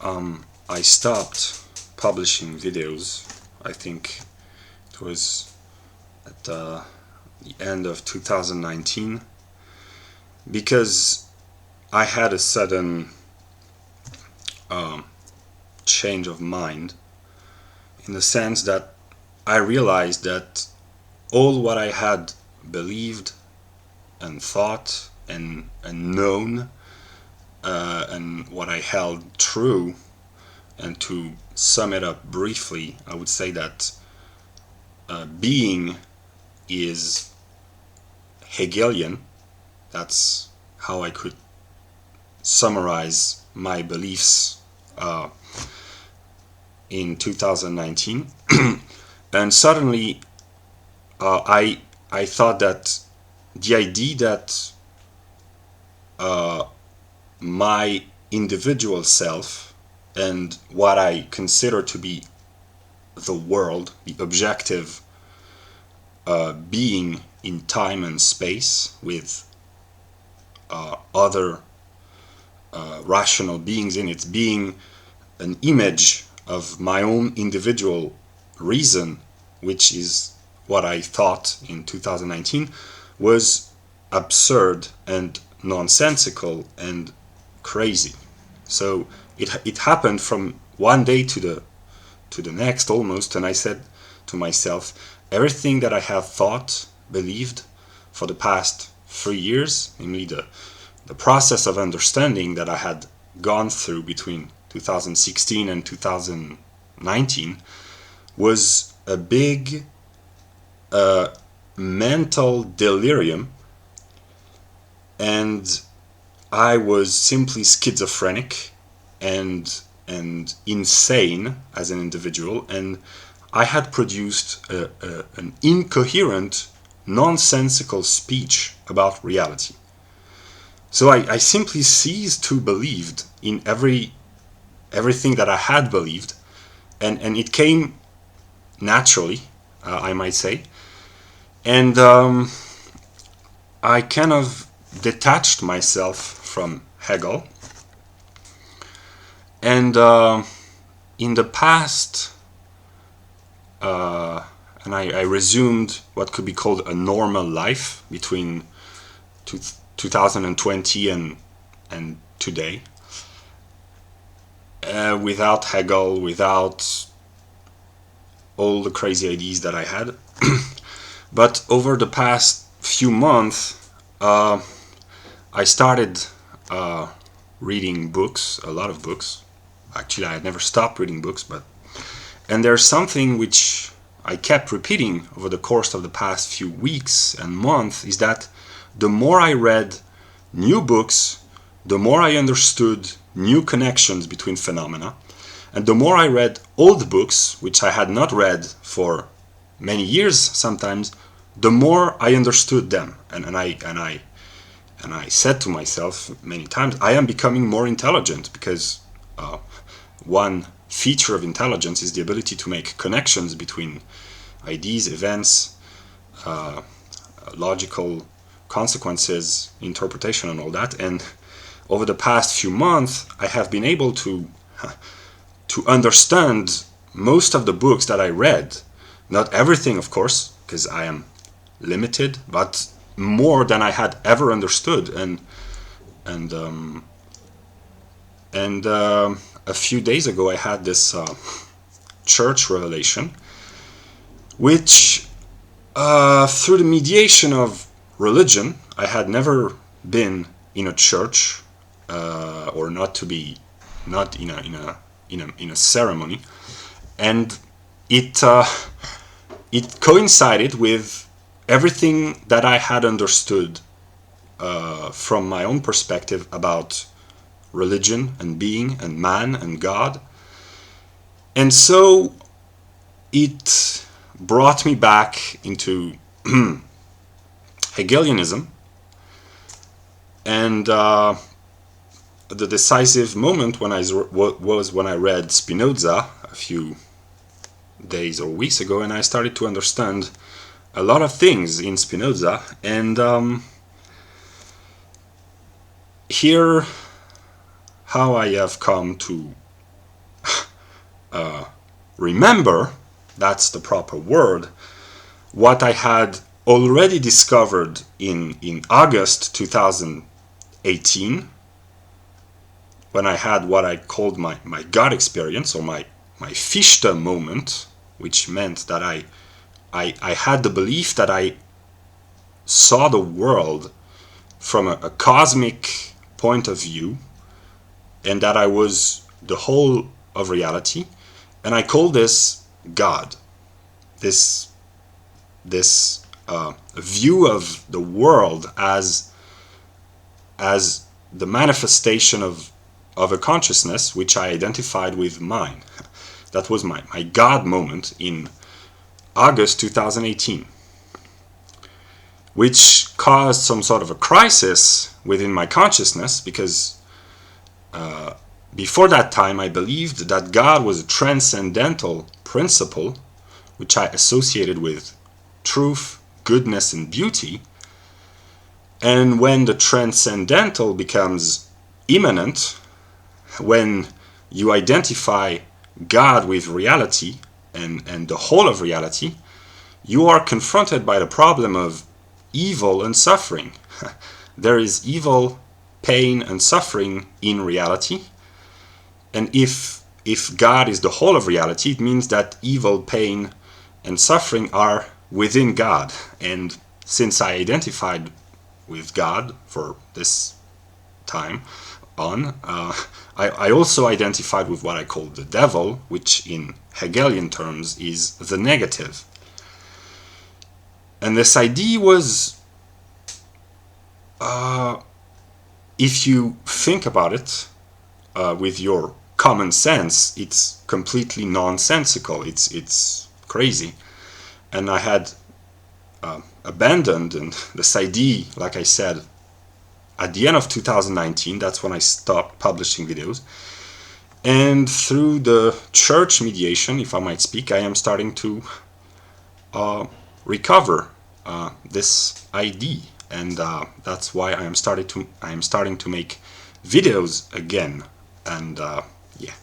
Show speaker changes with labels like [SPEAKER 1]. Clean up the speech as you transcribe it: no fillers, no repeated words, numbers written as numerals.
[SPEAKER 1] I stopped publishing videos. I think it was at the end of 2019, because I had a sudden change of mind, in the sense that I realized that all what I had believed and thought and known, and what I held true, and to sum it up briefly, I would say that being is Hegelian. That's how I could summarize my beliefs in 2019. And suddenly I thought that the idea that my individual self and what I consider to be the world, the objective being in time and space with other rational beings in it, being an image of my own individual reason, which is what I thought in 2019, was absurd and nonsensical and crazy. So it happened from one day to the next almost, and I said to myself, everything that I have thought, believed for the past 3 years, namely the process of understanding that I had gone through between 2016 and 2019, was a big mental delirium, and I was simply schizophrenic and insane as an individual, and I had produced an incoherent, nonsensical speech about reality. So I simply ceased to believe in everything that I had believed, and it came naturally, I might say, and I kind of detached myself from Hegel, and in the past, and I resumed what could be called a normal life between 2020 and today, without Hegel, without all the crazy ideas that I had. But over the past few months, I started reading books, a lot of books. Actually, I had never stopped reading books, and there's something which I kept repeating over the course of the past few weeks and months, is that the more I read new books, the more I understood new connections between phenomena, and the more I read old books, which I had not read for many years sometimes, the more I understood them. And I said to myself many times, I am becoming more intelligent, because one feature of intelligence is the ability to make connections between ideas, events, logical consequences, interpretation, and all that. And over the past few months, I have been able to understand most of the books that I read. Not everything, of course, because I am limited, but more than I had ever understood. And a few days ago, I had this church revelation, which, through the mediation of religion, I had never been in a church, or not in a ceremony, and it coincided with everything that I had understood from my own perspective about religion and being and man and God. And so it brought me back into Hegelianism, and the decisive moment was when I read Spinoza a few days or weeks ago, and I started to understand a lot of things in Spinoza. And here how I have come to remember, that's the proper word, what I had already discovered in August 2018, when I had what I called my God experience, or my Fichte moment, which meant that I had the belief that I saw the world from a cosmic point of view, and that I was the whole of reality, and I call this God. This view of the world as the manifestation of a consciousness which I identified with mine. That was my God moment in August 2018, which caused some sort of a crisis within my consciousness, because before that time I believed that God was a transcendental principle which I associated with truth, goodness, and beauty. And when the transcendental becomes immanent, when you identify God with reality and the whole of reality, you are confronted by the problem of evil and suffering. There is evil, pain, and suffering in reality. And if God is the whole of reality, it means that evil, pain, and suffering are within God. And since I identified with God for this time on, I also identified with what I call the devil, which in Hegelian terms is the negative. And this idea was, if you think about it with your common sense, it's completely nonsensical. It's crazy. And I had abandoned this idea, like I said, at the end of 2019. That's when I stopped publishing videos. And through the church mediation, if I might speak, I am starting to recover this idea, and that's why I am starting to make videos again. And yeah.